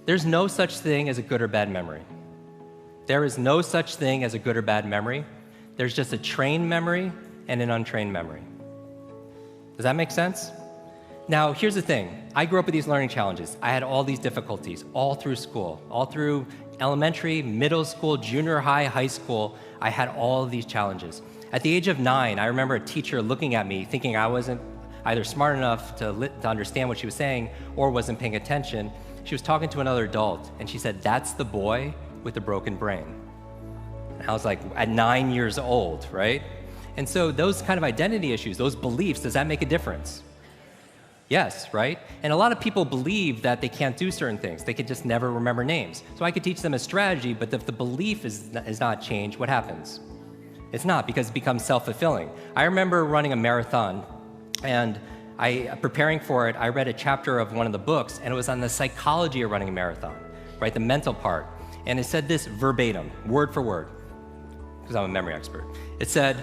There's no such thing as a good or bad memory. There is no such thing as a good or bad memory. There's just a trained memory and an untrained memory. Does that make sense? Now, here's the thing. I grew up with these learning challenges. I had all these difficulties all through school, all through elementary, middle school, junior high, high school. I had all of these challenges. At the age of 9, I remember a teacher looking at me thinking I wasn't either smart enough to understand what she was saying or wasn't paying attention. She was talking to another adult, and she said, "That's the boy with the broken brain." And I was like, at 9 years old, right? And so those kind of identity issues, those beliefs, does that make a difference? Yes, right? And a lot of people believe that they can't do certain things. They could just never remember names. So I could teach them a strategy, but if the belief is not changed, what happens? It's not, because it becomes self-fulfilling. I remember running a marathon, and preparing for it, I read a chapter of one of the books, and it was on the psychology of running a marathon, right? The mental part. And it said this verbatim, word for word, because I'm a memory expert. It said,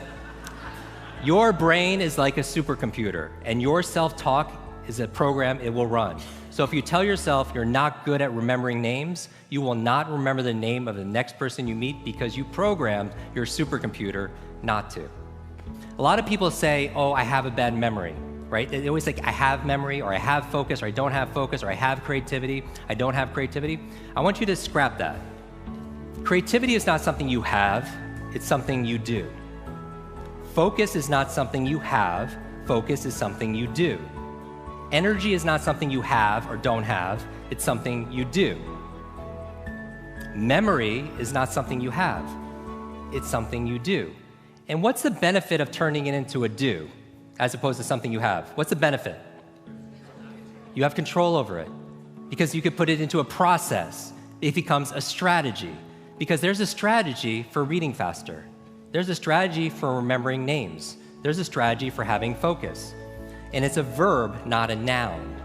"Your brain is like a supercomputer, and your self-talk is a program it will run. So if you tell yourself you're not good at remembering names, you will not remember the name of the next person you meet because you programmed your supercomputer not to." A lot of people say, "Oh, I have a bad memory," right? They always say, "I have memory," or "I have focus," or "I don't have focus," or "I have creativity," "I don't have creativity." I want you to scrap that. Creativity is not something you have, it's something you do. Focus is not something you have, focus is something you do. Energy is not something you have or don't have, it's something you do. Memory is not something you have, it's something you do. And what's the benefit of turning it into a do, as opposed to something you have? What's the benefit? You have control over it, because you could put it into a process. It becomes a strategy, because there's a strategy for reading faster. There's a strategy for remembering names. There's a strategy for having focus. And it's a verb, not a noun.